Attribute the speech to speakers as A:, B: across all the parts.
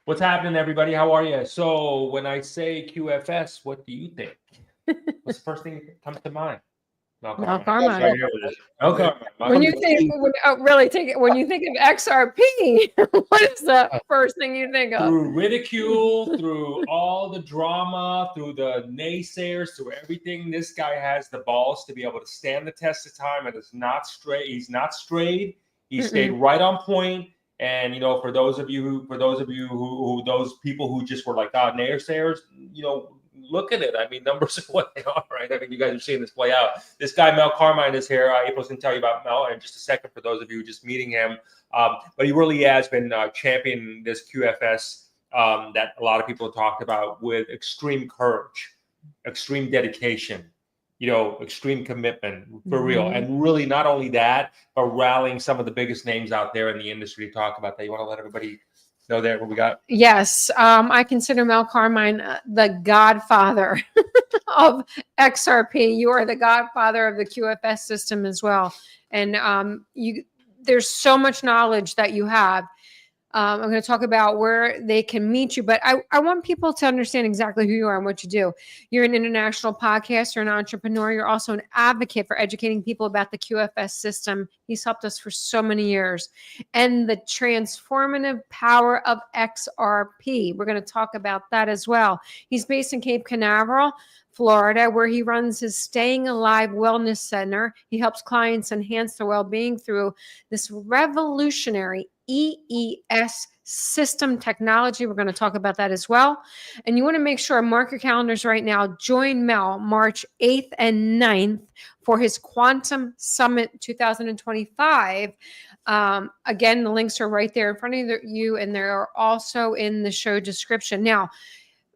A: What's happening, everybody? How are you? So when I say QFS, what do you think? What's the first thing that comes to mind? Mel
B: Mel
A: Carmine.
B: Carmine.
A: Right here with us. Mel Carmine.
B: When you think, when you think of XRP, what is the first thing you think of?
A: Through ridicule, through all the drama, through the naysayers, through everything, this guy has the balls to be able to stand the test of time and is not straight. He's not strayed. He stayed right on point. And for those of you who those people who just were like, naysayers, look at it. I mean, numbers are what they are, right? I think you guys are seeing this play out. This guy, Mel Carmine, is here. April's going to tell you about Mel in just a second for those of you just meeting him. But he really has been championing this QFS that a lot of people have talked about with extreme courage, extreme dedication, extreme commitment for real. And really not only that, but rallying some of the biggest names out there in the industry to talk about that. You want to let everybody know that what we got?
B: Yes. I consider Mel Carmine the godfather of XRP. You are the godfather of the QFS system as well. And there's so much knowledge that you have. I'm going to talk about where they can meet you, but I want people to understand exactly who you are and what you do. You're an international podcaster, an entrepreneur. You're also an advocate for educating people about the QFS system. He's helped us for so many years. And the transformative power of XRP. We're going to talk about that as well. He's based in Cape Canaveral, Florida, where he runs his Staying Alive Wellness Center. He helps clients enhance their well-being through this revolutionary EES system technology. We're going to talk about that as well. And you want to make sure, mark your calendars right now, join Mel March 8th and 9th for his Quantum Summit 2025. Again, the links are right there in front of you, and they're also in the show description. Now,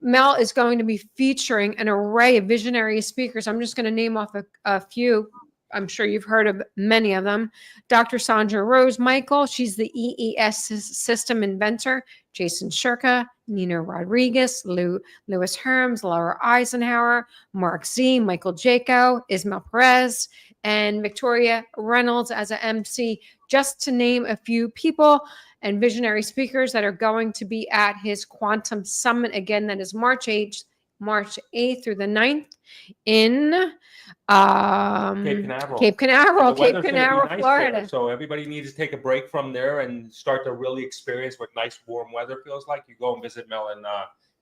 B: Mel is going to be featuring an array of visionary speakers. I'm just going to name off a few. I'm sure you've heard of many of them. Dr. Sandra Rose Michael, she's the EES system inventor. Jason Shirka, Nina Rodriguez, Lewis Herms, Laura Eisenhower, Mark Z, Michael Jaco, Ismael Perez, and Victoria Reynolds as an MC, just to name a few people and visionary speakers that are going to be at his Quantum Summit. Again, that is March 8th through the 9th in Cape Canaveral,
A: nice
B: Florida.
A: there. So everybody needs to take a break from there and start to really experience what nice warm weather feels like. You go and visit Mel in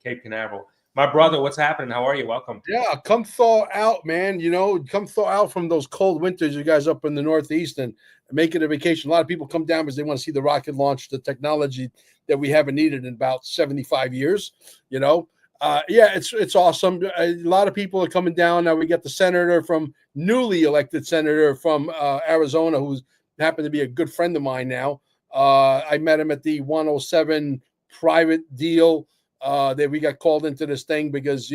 A: Cape Canaveral. My brother, what's happening? How are you? Welcome.
C: Yeah, come thaw out, man. Come thaw out from those cold winters, you guys up in the Northeast, and make it a vacation. A lot of people come down because they want to see the rocket launch, the technology that we haven't needed in about 75 years. It's awesome. A lot of people are coming down now. We got the newly elected senator from Arizona, who's happened to be a good friend of mine now. I met him at the 107 private deal that we got called into this thing because,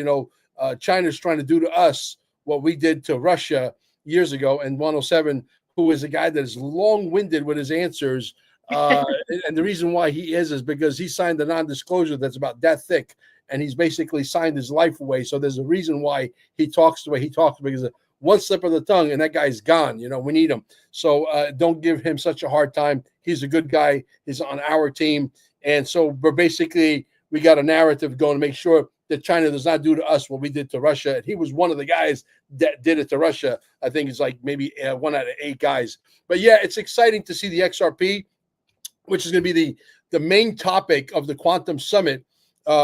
C: China's trying to do to us what we did to Russia years ago. And 107, who is a guy that is long-winded with his answers. And the reason why he is because he signed a non-disclosure that's about that thick. And he's basically signed his life away. So there's a reason why he talks the way he talks, because one slip of the tongue and that guy's gone. We need him. So don't give him such a hard time. He's a good guy. He's on our team. And so we got a narrative going to make sure that China does not do to us what we did to Russia. And he was one of the guys that did it to Russia. I think it's like maybe 1 out of 8 guys. But yeah, it's exciting to see the XRP, which is going to be the main topic of the Quantum Summit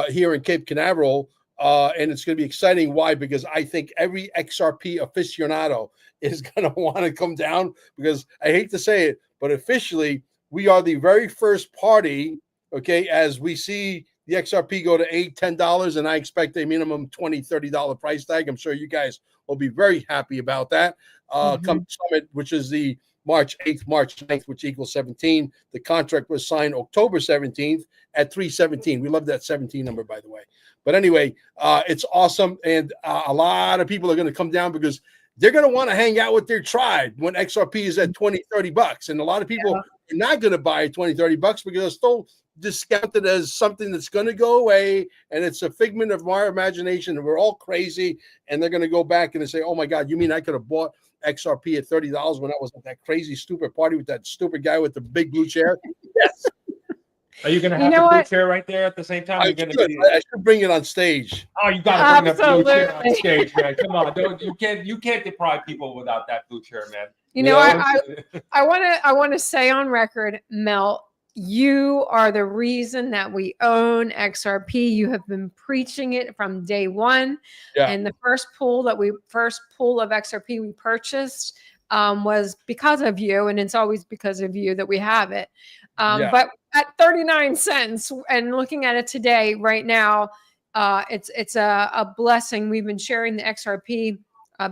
C: here in Cape Canaveral. And it's going to be exciting. Why? Because I think every XRP aficionado is going to want to come down, because I hate to say it, but officially we are the very first party, okay, as we see the XRP go to $8, $10, and I expect a minimum $20, $30 price tag. I'm sure you guys will be very happy about that. Come Summit, which is the March 8th, March 9th, which equals 17. The contract was signed October 17th at 317. We love that 17 number, by the way. But anyway, it's awesome. And a lot of people are going to come down because they're going to want to hang out with their tribe when XRP is at 20, 30 bucks. And a lot of people are not going to buy 20, 30 bucks because it's still discounted as something that's going to go away. And it's a figment of our imagination. And we're all crazy. And they're going to go back and they say, oh my God, you mean I could have bought XRP at $30 when I was at that crazy, stupid party with that stupid guy with the big blue chair? Yes.
A: Are you going to
B: You
A: have
B: know
A: the blue
B: what?
A: chair right there at the same time?
C: I
A: You're going to
C: should,
A: be.
C: I should bring it on stage.
A: Oh, you got to bring that blue chair on
B: Absolutely.
A: stage, man. Come on, you can't deprive people without that blue chair, man.
B: You know, I want to say on record, Mel, you are the reason that we own XRP. You have been preaching it from day one.
C: Yeah.
B: And the first pool of XRP we purchased was because of you, and it's always because of you that we have it.
C: Yeah.
B: But at 39 cents, and looking at it today, right now, it's a blessing. We've been sharing the XRP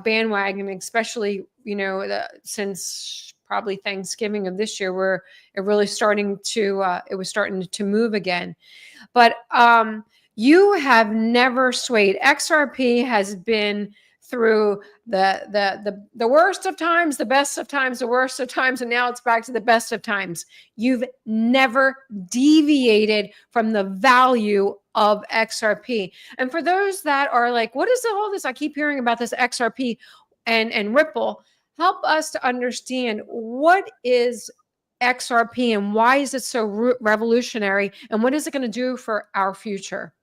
B: bandwagon, especially since probably Thanksgiving of this year, where it really was starting to move again. But you have never swayed. XRP has been through the worst of times, the best of times, the worst of times, and now it's back to the best of times. You've never deviated from the value of XRP. And for those that are like, what is all this? I keep hearing about this XRP and Ripple. Help us to understand what is XRP and why is it so revolutionary, and what is it going to do for our future?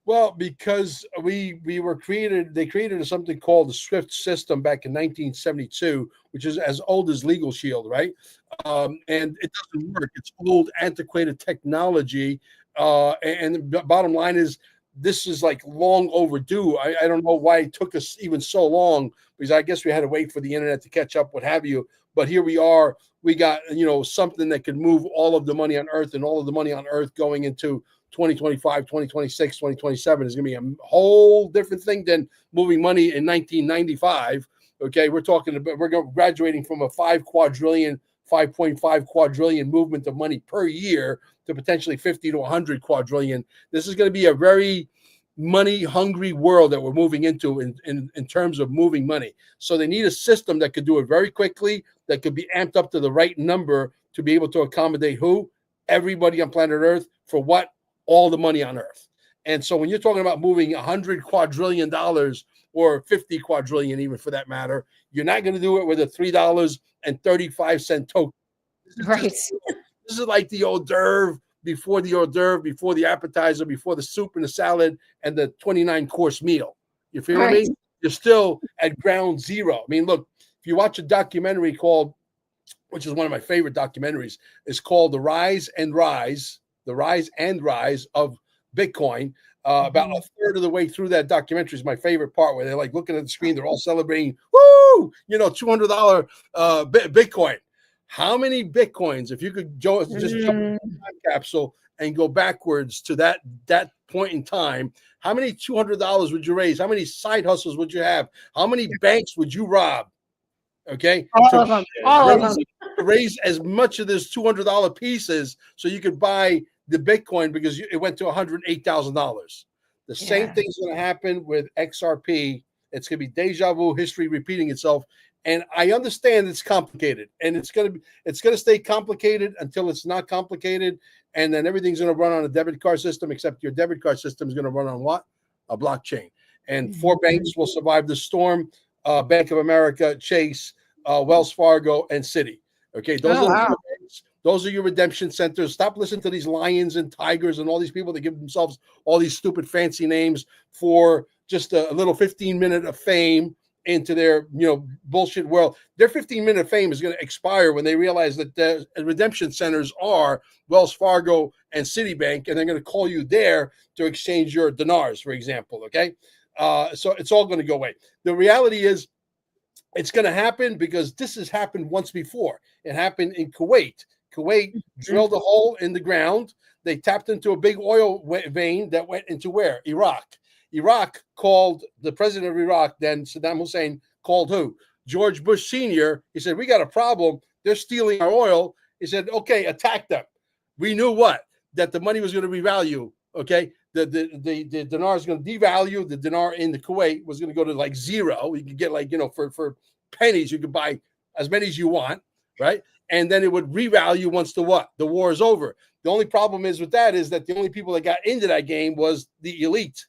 C: Well, because they created something called the SWIFT system back in 1972, which is as old as Legal Shield, right? And it doesn't work. It's old, antiquated technology. And the bottom line is, this is like long overdue. I don't know why it took us even so long, because I guess we had to wait for the internet to catch up, what have you. But here we are. We got, something that could move all of the money on Earth, and all of the money on Earth going into 2025, 2026, 2027 is going to be a whole different thing than moving money in 1995. Okay, we're graduating from a 5.5 quadrillion movement of money per year to potentially 50 to 100 quadrillion. This is going to be a very money hungry world that we're moving into in terms of moving money. So they need a system that could do it very quickly, that could be amped up to the right number to be able to accommodate everybody on planet Earth for what? All the money on Earth. And so when you're talking about moving $100 quadrillion or 50 quadrillion, even for that matter, you're not going to do it with a $3.35 token.
B: Right.
C: This is like the hors d'oeuvre before the hors d'oeuvre, before the appetizer, before the soup and the salad and the 29-course meal. You feel me? You're still at ground zero. I mean, look, if you watch a documentary which is one of my favorite documentaries, it's called The Rise and Rise of Bitcoin. About a third of the way through that documentary is my favorite part, where they're like looking at the screen, they're all celebrating, woo, $200 Bitcoin. How many Bitcoins, if you could just jump in the time capsule and go backwards to that point in time, how many $200 would you raise? How many side hustles would you have? How many banks would you rob? Okay,
B: all of them.
C: To raise as much of this $200 pieces so you could buy the Bitcoin, because it went to $108,000. The same thing's going to happen with XRP. It's going to be deja vu, history repeating itself. And I understand it's complicated, and it's going to stay complicated until it's not complicated. And then everything's going to run on a debit card system, except your debit card system is going to run on what? A blockchain. And 4 banks will survive the storm: Bank of America, Chase, Wells Fargo, and Citi. Okay, those are your redemption centers. Stop listening to these lions and tigers and all these people that give themselves all these stupid fancy names for just a little 15-minute of fame into their bullshit world. Their 15-minute of fame is going to expire when they realize that the redemption centers are Wells Fargo and Citibank, and they're going to call you there to exchange your dinars, for example. Okay, so it's all going to go away. The reality is, it's going to happen because this has happened once before. It happened in Kuwait. Kuwait drilled a hole in the ground. They tapped into a big oil vein that went into where? Iraq. Iraq called the president of Iraq, then Saddam Hussein, called who? George Bush Sr. He said, we got a problem. They're stealing our oil. He said, okay, attack them. We knew what? That the money was going to revalue. Okay. The dinar is going to devalue. The dinar in the Kuwait was going to go to like zero. You could get for pennies, you could buy as many as you want, right? And then it would revalue once the war is over. The only problem is with that is that the only people that got into that game was the elite,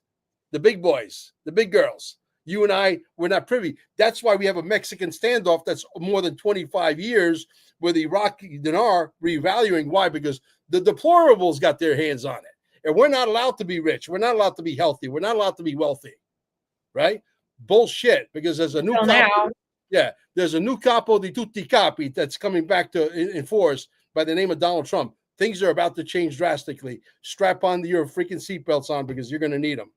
C: the big boys, the big girls. You and I were not privy. That's why we have a Mexican standoff that's more than 25 years with the Iraqi dinar revaluing. Why? Because The deplorables got their hands on it. And we're not allowed to be rich. We're not allowed to be healthy. We're not allowed to be wealthy. Right? Bullshit. Because there's a new capo, there's a new capo di tutti capi that's coming back to enforce by the name of Donald Trump. Things are about to change drastically. Strap on your freaking seatbelts on because you're going to need them.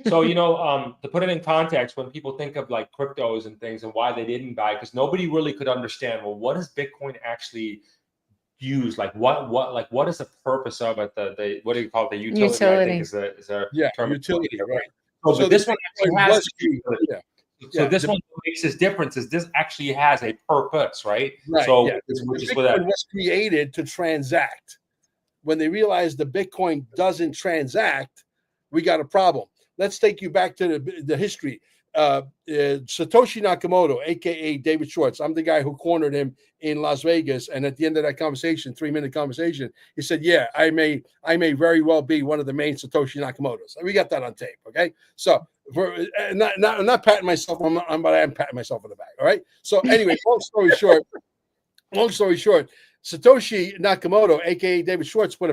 A: So, you know, to put it in context, when people think of like cryptos and things and why they didn't buy, because nobody really could understand, well, what does Bitcoin actually use? Like what is the purpose of it? The what do you call it? The utility. I think is a term.
C: Utility, right?
A: So this one actually has utility. So this one makes this difference is this actually has a purpose, right? So which is what
C: was created to transact. When they realized the Bitcoin doesn't transact, we got a problem. Let's take you back to the history. Satoshi Nakamoto, aka David Schwartz. I'm the guy who cornered him in Las Vegas. And at the end of that conversation, 3-minute conversation, he said, "Yeah, I may very well be one of the main Satoshi Nakamotos." We got that on tape. Okay, so I'm not patting myself on, but I am patting myself on the back. All right. So anyway, long story short, Satoshi Nakamoto, aka David Schwartz, puts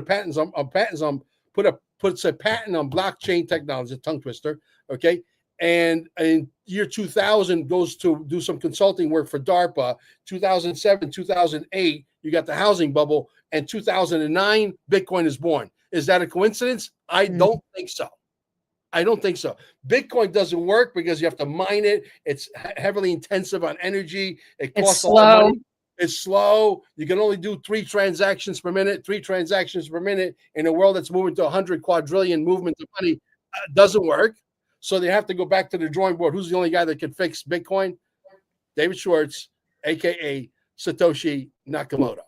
C: a patent on blockchain technology, a tongue twister. Okay. And in year 2000 goes to do some consulting work for DARPA. 2007, 2008, you got the housing bubble, and 2009, Bitcoin is born. Is that a coincidence? I don't think so. I don't think so. Bitcoin doesn't work because you have to mine it. It's heavily intensive on energy. It costs a lot of money. It's slow. You can only do 3 transactions per minute. 3 transactions per minute in a world that's moving to 100 quadrillion movements of money doesn't work. So they have to go back to the drawing board. Who's the only guy that can fix Bitcoin? David Schwartz, aka Satoshi Nakamoto,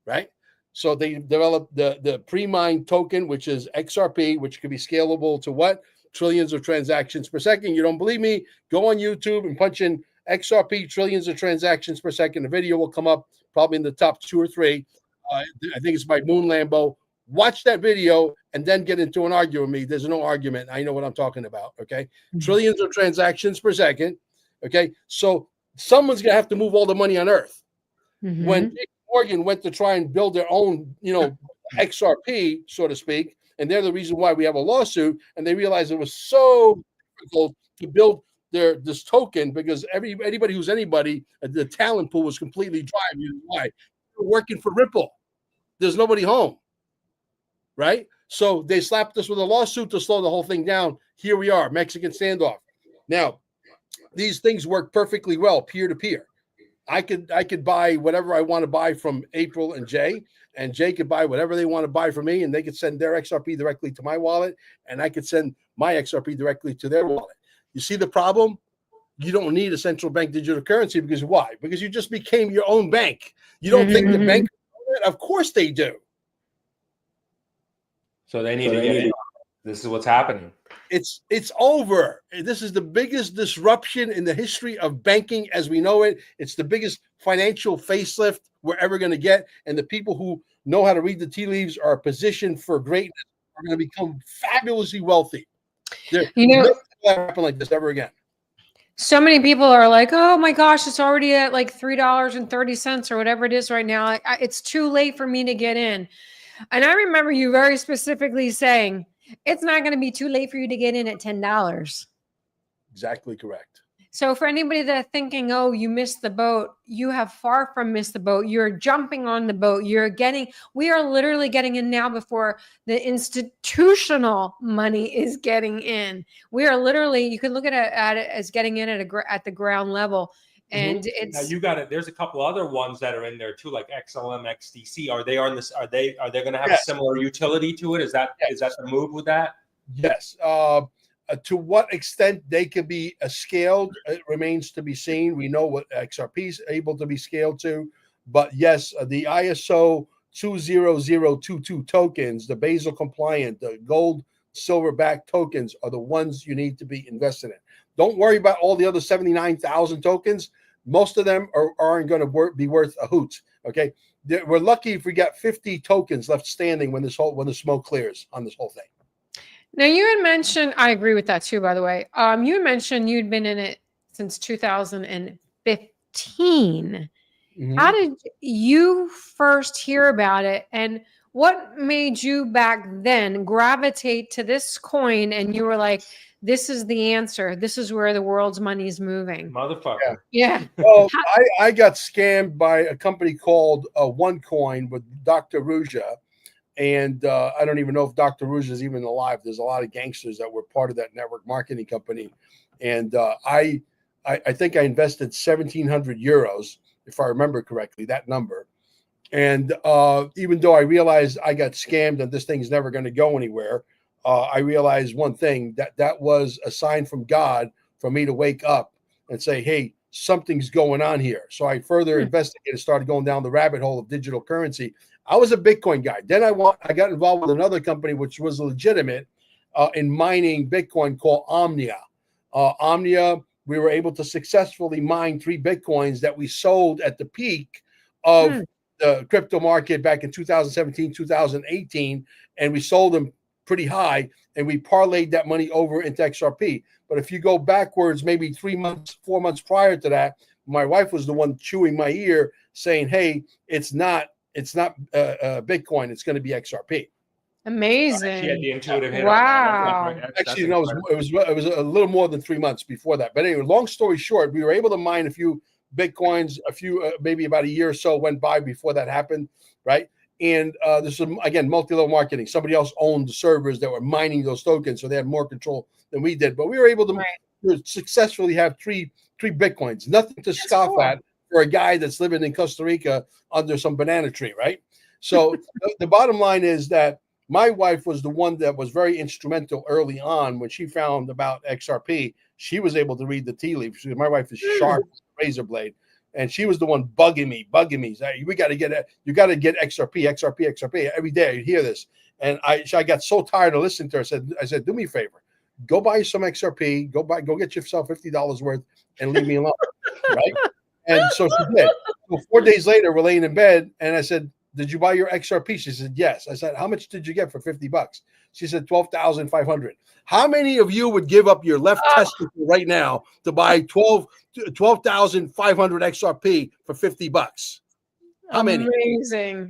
C: right? So they developed the pre-mined token, which is XRP, which can be scalable to what? Trillions of transactions per second. You don't believe me? Go on YouTube and punch in XRP trillions of transactions per second. The video will come up probably in the top 2 or 3. I think it's by Moon Lambo. Watch that video and then get into an argument with me. There's no argument. I know what I'm talking about. Okay. Trillions of transactions per second. Okay. So someone's going to have to move all the money on earth. When JP Morgan went to try and build their own, XRP, so to speak, and they're the reason why we have a lawsuit, and they realized it was so difficult to build this token because anybody who's anybody, the talent pool was completely dry. Why? They're working for Ripple. There's nobody home. Right? So they slapped us with a lawsuit to slow the whole thing down. Here we are, Mexican standoff. Now, these things work perfectly well, peer-to-peer. I could buy whatever I want to buy from April and Jay could buy whatever they want to buy from me, and they could send their XRP directly to my wallet, and I could send my XRP directly to their wallet. You see the problem? You don't need a central bank digital currency because why? Because you just became your own bank. You don't think the bank? Of course they do.
A: So they need to get in. This is what's happening.
C: It's over. This is the biggest disruption in the history of banking as we know it. It's the biggest financial facelift we're ever going to get. And the people who know how to read the tea leaves are positioned for greatness, are going to become fabulously wealthy. Never happen like this ever again.
B: So many people are like, oh my gosh, it's already at like $3.30 or whatever it is right now. It's too late for me to get in. And I remember you very specifically saying, it's not going to be too late for you to get in at $10.
C: Exactly correct.
B: So for anybody that's thinking, oh, you missed the boat, you have far from missed the boat. You're jumping on the boat. We are literally getting in now before the institutional money is getting in. We are literally, you can look at it as getting in at the ground level. And it's
A: now you got it. There's a couple other ones that are in there too, like XLM, XDC. Are they on this? Are they going to have a similar utility to it? Is that the move with that?
C: Yes. To what extent they can be scaled, it remains to be seen. We know what XRP is able to be scaled to, but yes, the ISO 20022 tokens, the Basel compliant, the gold, silver backed tokens are the ones you need to be invested in. Don't worry about all the other 79,000 tokens. Most of them aren't going to be worth a hoot. Okay, we're lucky if we got 50 tokens left standing when the smoke clears on this whole thing.
B: Now you had mentioned, I agree with that too, by the way. You had mentioned you'd been in it since 2015. How did you first hear about it? And What made you back then gravitate to this coin and you were like, this is the answer. This is where the world's money is moving.
A: Motherfucker.
B: Yeah.
C: Well, I got scammed by a company called OneCoin with Dr. Ruja. And I don't even know if Dr. Ruja is even alive. There's a lot of gangsters that were part of that network marketing company. And I think I invested 1,700 euros, if I remember correctly, that number. And even though I realized I got scammed and this thing's never going to go anywhere, I realized one thing, that was a sign from God for me to wake up and say, hey, something's going on here. So I further investigated, started going down the rabbit hole of digital currency. I was a Bitcoin guy. Then I got involved with another company, which was legitimate in mining Bitcoin, called Omnia. Omnia, we were able to successfully mine 3 Bitcoins that we sold at the peak of the crypto market back in 2017, 2018, and we sold them pretty high, and we parlayed that money over into XRP. But if you go backwards, maybe 3 months, 4 months prior to that, my wife was the one chewing my ear saying, hey, it's not Bitcoin, it's going to be XRP.
B: Amazing.
A: She had the intuitive hit.
B: Wow.
A: On that.
C: Actually, no, it was a little more than 3 months before that. But anyway, long story short, we were able to mine a few Bitcoins, maybe about a year or so went by before that happened, right? And this is, again, multi-level marketing. Somebody else owned the servers that were mining those tokens, so they had more control than we did. But we were able to successfully have three Bitcoins. Nothing to scoff at for a guy that's living in Costa Rica under some banana tree, right? So the bottom line is that my wife was the one that was very instrumental early on when she found about XRP. She was able to read the tea leaves. My wife is sharp as a razor blade, and she was the one bugging me. Hey, we got to get it. You got to get XRP every day. You hear this, and I got so tired of listening to her. I said, do me a favor, go buy some XRP. Go get yourself $50 worth, and leave me alone, right? And so she did. So 4 days later, we're laying in bed, and I said, did you buy your XRP? She said, yes. I said, how much did you get for $50? She said, 12,500. How many of you would give up your left testicle right now to buy 12,500 XRP for $50? How many?
B: Amazing.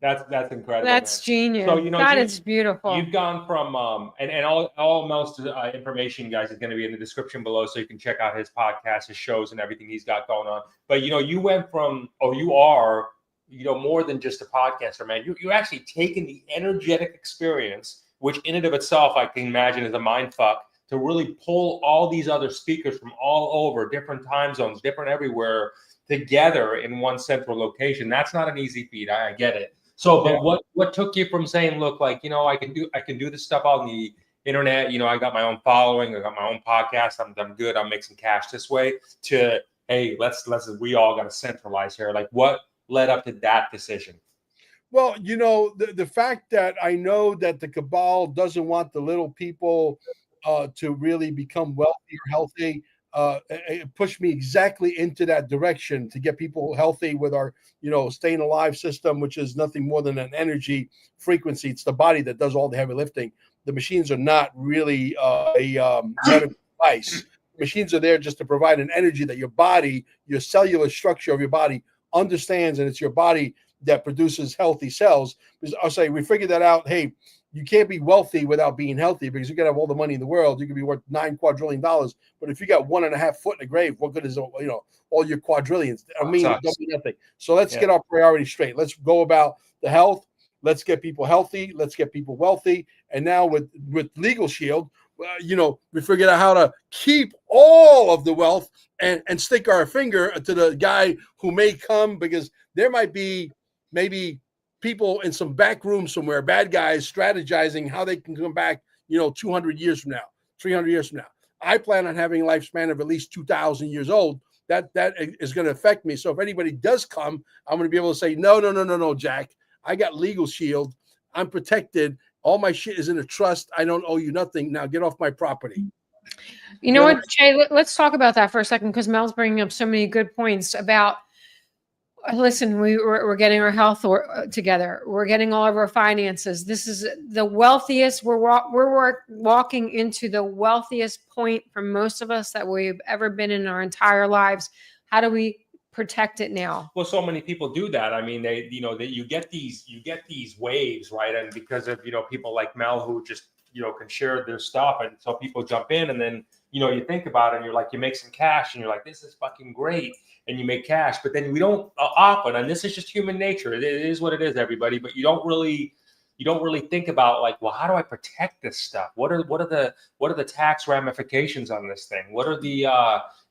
A: That's incredible.
B: That's genius. So, it's beautiful.
A: You've gone from and all Mel's information, guys, is going to be in the description below, so you can check out his podcast, his shows, and everything he's got going on. But you went from, you are, more than just a podcaster, man. You're actually taking the energetic experience, which in and of itself I can imagine is a mind fuck, to really pull all these other speakers from all over, different time zones, different everywhere, together in one central location. That's not an easy feat. I get it. So, but what took you from saying, look, like, I can do this stuff on the internet. I got my own following. I got my own podcast. I'm good. I'm making cash this way, to, hey, we all got to centralize here. Like, what led up to that decision?
C: Well, the fact that I know that the cabal doesn't want the little people to really become wealthy or healthy. It pushed me exactly into that direction to get people healthy with our, staying alive system, which is nothing more than an energy frequency. It's the body that does all the heavy lifting. The machines are not really a medical device. Machines are there just to provide an energy that your body, your cellular structure of your body understands, and it's your body that produces healthy cells. Because I'll say, we figured that out. Hey, you can't be wealthy without being healthy, because you can have all the money in the world. You can be worth $9 quadrillion, but if you got 1.5 foot in the grave, what good is all your quadrillions? Don't mean nothing. So let's get our priorities straight. Let's go about the health. Let's get people healthy. Let's get people wealthy. And now with Legal Shield, we figured out how to keep all of the wealth and stick our finger to the guy who may come, because there might be maybe people in some back room somewhere, bad guys strategizing how they can come back, 200 years from now, 300 years from now. I plan on having a lifespan of at least 2,000 years old. That is going to affect me. So if anybody does come, I'm going to be able to say, no, Jack, I got Legal Shield. I'm protected. All my shit is in a trust. I don't owe you nothing. Now get off my property.
B: You know what, Jay, let's talk about that for a second, because Mel's bringing up so many good points about, listen, we're getting our health together. We're getting all of our finances. This is the wealthiest. We're walking into the wealthiest point for most of us that we've ever been in our entire lives. How do we protect it now?
A: Well, so many people do that. I mean, they, you know, that you get these waves, right? And because of, you know, people like Mel who just, you know, can share their stuff, and so people jump in, and then, you know, you think about it and you're like, you make some cash and you're like, this is fucking great, and you make cash. But then we don't often, and this is just human nature. It is what it is, everybody. But you don't really think about, like, well, how do I protect this stuff? What are the tax ramifications on this thing? What are the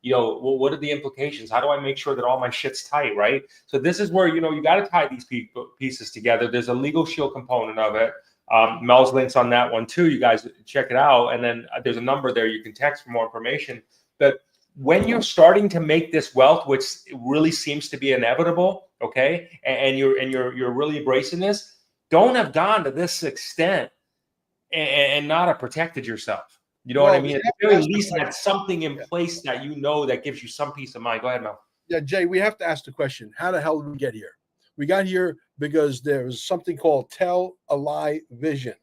A: you know, what are the implications? How do I make sure that all my shit's tight, right? So this is where, you know, you got to tie these pieces together. There's a legal shield component of it. Mel's links on that one too. You guys check it out. And then there's a number there you can text for more information. But when you're starting to make this wealth, which really seems to be inevitable, okay, and you're really embracing this, don't have gone to this extent and not have protected yourself. You know what I mean? At the very least, have something in place that you know that gives you some peace of mind. Go ahead, Mel.
C: Yeah, Jay, we have to ask the question: how the hell did we get here? We got here because there was something called Tell a Lie Vision.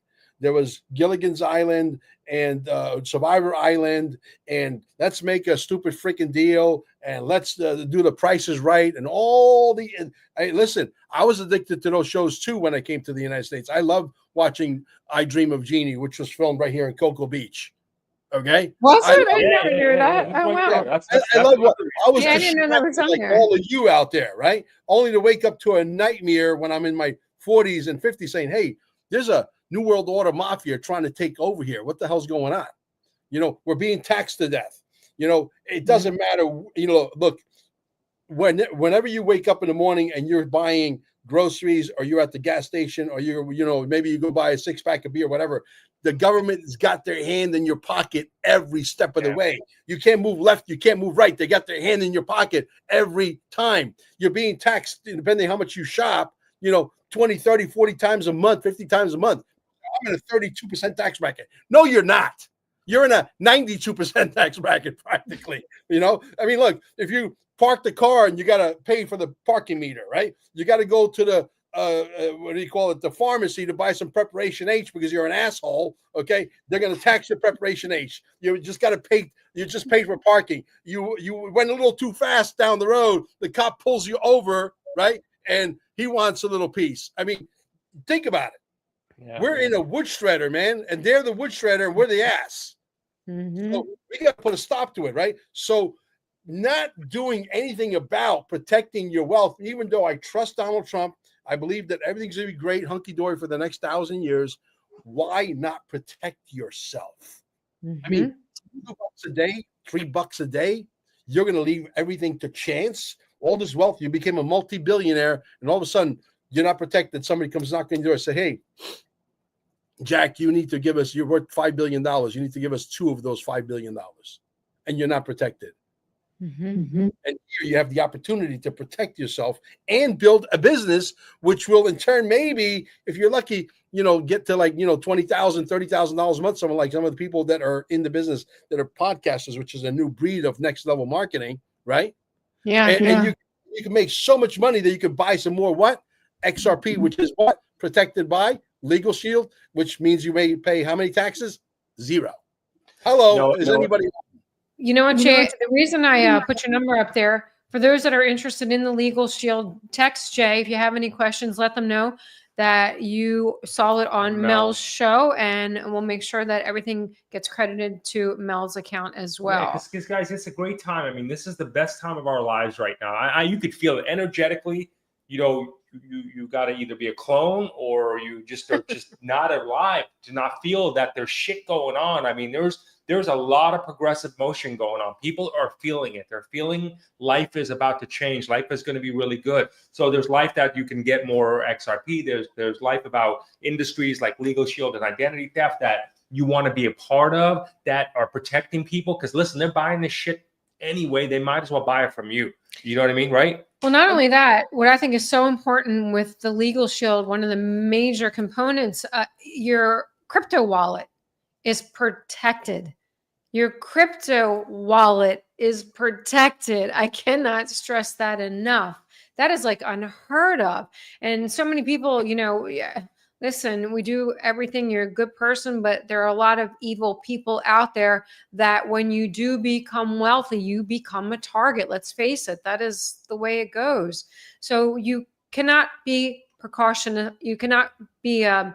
C: There was Gilligan's Island and Survivor Island, and let's make a stupid freaking deal, and let's do the prices right, and all the. And, hey, listen, I was addicted to those shows too when I came to the United States. I loved watching I Dream of Jeannie, which was filmed right here in Cocoa Beach. Okay,
B: Was it? I never knew that. Oh wow!
C: I love what I was.
B: I didn't know that was on
C: like
B: there.
C: all of you out there, right? Only to wake up to a nightmare when I'm in my 40s and 50s, saying, "Hey, there's a New World Order mafia trying to take over here. What the hell's going on? You know, we're being taxed to death. You know, it doesn't matter. You know, look, whenever you wake up in the morning and you're buying groceries, or you're at the gas station, or you know, maybe you go buy a 6-pack of beer, whatever." The government has got their hand in your pocket every step of the way. You can't move left. You can't move right. They got their hand in your pocket every time. You're being taxed, depending on how much you shop, you know, 20, 30, 40 times a month, 50 times a month. I'm in a 32% tax bracket. No, you're not. You're in a 92% tax bracket practically. You know, I mean, look, if you park the car and you got to pay for the parking meter, right? You got to go to the what do you call it? The pharmacy to buy some preparation H because you're an asshole. Okay, they're going to tax your preparation H. You just got to pay. You just paid for parking. You went a little too fast down the road. The cop pulls you over, right? And he wants a little piece. I mean, think about it. Yeah, we're in a wood shredder, man, and they're the wood shredder, and we're the ass. Mm-hmm. So we got to put a stop to it, right? So not doing anything about protecting your wealth, even though I trust Donald Trump. I believe that everything's going to be great, hunky-dory for the next 1,000 years. Why not protect yourself? Mm-hmm. I mean, $2 a day, $3 a day, you're going to leave everything to chance. All this wealth, you became a multi-billionaire, and all of a sudden, you're not protected. Somebody comes knocking on your door and say, hey, Jack, you need to give us, you're worth $5 billion. You need to give us 2 of those $5 billion. And you're not protected. Mm-hmm. And here you have the opportunity to protect yourself and build a business, which will in turn, maybe if you're lucky, you know, get to like, you know, $20,000, $30,000 a month. Someone like some of the people that are in the business that are podcasters, which is a new breed of next level marketing, right?
B: Yeah.
C: And you can make so much money that you can buy some more what? XRP, which is what? Protected by legal shield, which means you may pay how many taxes? 0. Hello, is anybody?
B: You know what, Jay? The reason I put your number up there, for those that are interested in the legal shield, text Jay. If you have any questions, let them know that you saw it on Mel's show, and we'll make sure that everything gets credited to Mel's account as well.
A: Yeah, because guys, it's a great time. I mean, this is the best time of our lives right now. You could feel it energetically. You know, you got to either be a clone or you just are just not alive to not feel that there's shit going on. I mean, there's a lot of progressive motion going on. People are feeling it. They're feeling life is about to change. Life is going to be really good. So there's life that you can get more XRP. There's life about industries like legal shield and identity theft that you want to be a part of, that are protecting people. Because listen, they're buying this shit anyway. They might as well buy it from you. You know what I mean, right?
B: Well, not only that, what I think is so important with the legal shield, one of the major components, your crypto wallet is protected. Your crypto wallet is protected. I cannot stress that enough. That is like unheard of. And so many people, you know, listen, we do everything. You're a good person, but there are a lot of evil people out there that when you do become wealthy, you become a target. Let's face it. That is the way it goes. So you cannot be precaution. You cannot be have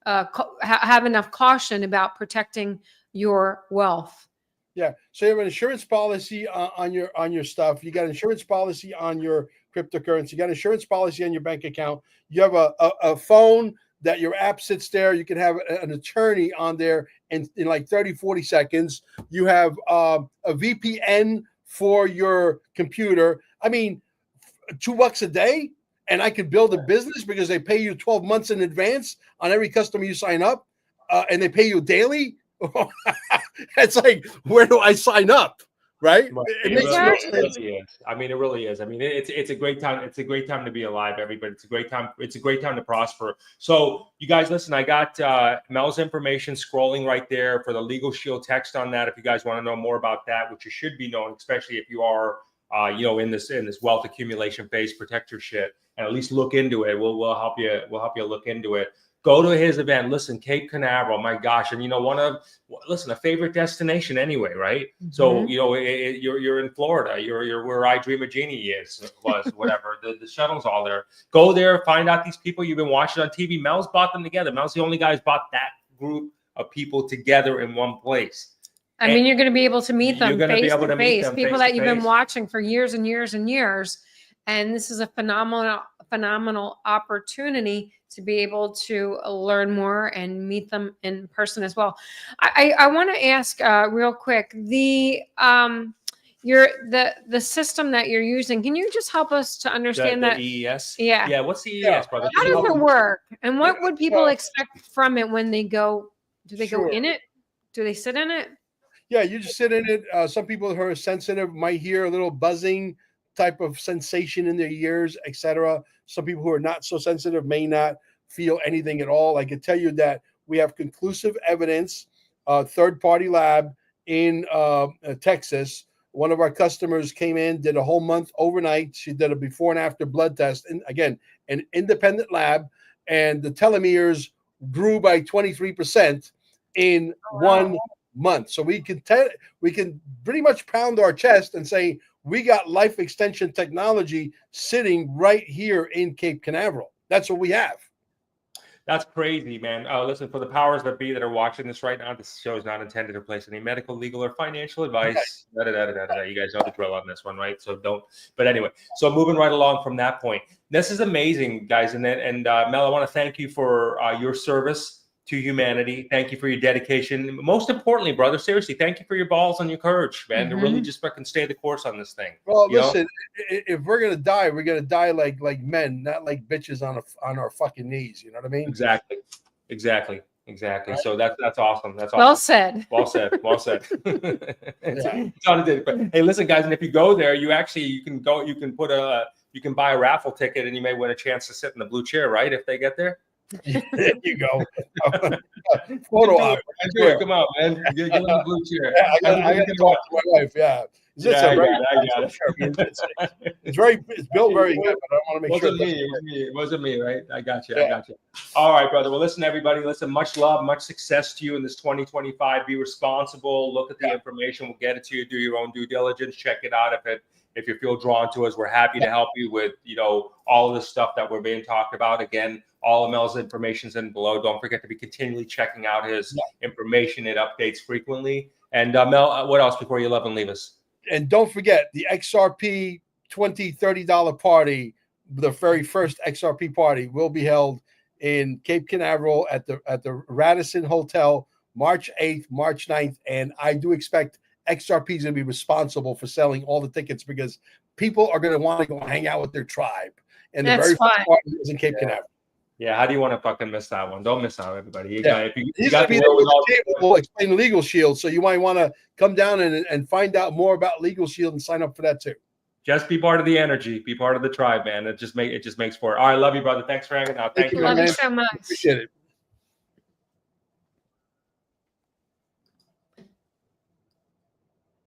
B: enough caution about protecting your wealth.
C: Yeah. So you have an insurance policy on your stuff. You got an insurance policy on your cryptocurrency. You got an insurance policy on your bank account. You have a phone that your app sits there. You can have an attorney on there in like 30, 40 seconds. You have a VPN for your computer. I mean, $2 a day, and I could build a business because they pay you 12 months in advance on every customer you sign up, and they pay you daily. It's like, where do I sign up? Right?
A: It really is. I mean, it really is. I mean, it's a great time. It's a great time to be alive, everybody. It's a great time. It's a great time to prosper. So you guys, listen, I got Mel's information scrolling right there for the Legal Shield. Text on that if you guys want to know more about that, which you should be knowing, especially if you are in this wealth accumulation phase. Protect your shit and at least look into it. We'll help you. We'll help you look into it. Go to his event. Listen, Cape Canaveral, my gosh. And a favorite destination anyway, right? Mm-hmm. So, you're in Florida. You're where I Dream a Genie was, whatever. The shuttle's all there. Go there, find out these people you've been watching on TV. Mel's brought them together. Mel's the only guy who's brought that group of people together in one place.
B: I mean, you're going to be able to meet them face to face, people that you've been watching for years and years and years. And this is a phenomenal opportunity to be able to learn more and meet them in person as well. I want to ask real quick, the system that you're using, can you just help us to understand that?
A: The EES?
B: Yeah.
A: Yeah, what's the EES, brother?
B: How does it work? And what would people expect from it when they go? Do they go in it? Do they sit in it?
C: Yeah, you just sit in it. Some people who are sensitive might hear a little buzzing type of sensation in their ears, etc. Some people who are not so sensitive may not feel anything at all. I can tell you that we have conclusive evidence, third-party lab in Texas. One of our customers came in, did a whole month overnight. She did a before and after blood test, and again, an independent lab, and the telomeres grew by 23% in 1 month. So we can pretty much pound our chest and say, we got life extension technology sitting right here in Cape Canaveral. That's what we have.
A: That's crazy, man. Listen, for the powers that be that are watching this right now, this show is not intended to replace any medical, legal, or financial advice. You guys know the drill on this one, right? So don't. But anyway, so moving right along from that point, this is amazing, guys. And Mel, I want to thank you for your service to humanity. Thank you for your dedication. Most importantly, brother, seriously, thank you for your balls and your courage, man, to really just fucking stay the course on this thing.
C: Well, listen, if we're gonna die, we're gonna die like men, not like bitches on our fucking knees. You know what I mean? Exactly.
A: Right. So that's awesome. That's awesome.
B: Well said.
C: Yeah.
A: Hey, listen, guys, and if you go there, you can buy a raffle ticket, and you may win a chance to sit in the blue chair, right? If they get there.
C: There you go. Photo op.
A: Come on, man. Get in the blue chair.
C: I got to talk to my wife. Yeah.
A: I got it.
C: It's built very good, but I want to make sure.
A: It wasn't me, right? I got you. All right, brother. Well, listen, everybody. Listen, much love, much success to you in this 2025. Be responsible. Look at the information. We'll get it to you. Do your own due diligence. Check it out. If you feel drawn to us, we're happy to help you with, all of this stuff that we're being talked about. Again, all of Mel's information's in below. Don't forget to be continually checking out his information. It updates frequently. And Mel, what else before you love and leave us?
C: And don't forget the XRP $20, $30 party. The very first XRP party will be held in Cape Canaveral at the Radisson Hotel, March 8th, March 9th. And I do expect XRP is going to be responsible for selling all the tickets because people are going to want to go hang out with their tribe. And the very first party is in Cape Canaveral.
A: Yeah, how do you want to fucking miss that one? Don't miss out, everybody.
C: He's going to be there with the table. We'll explain Legal Shield, so you might want to come down and find out more about Legal Shield and sign up for that too.
A: Just be part of the energy. Be part of the tribe, man. It just makes for it. All right, love you, brother. Thanks for hanging out. Thank you.
B: Love you so much.
C: Appreciate it.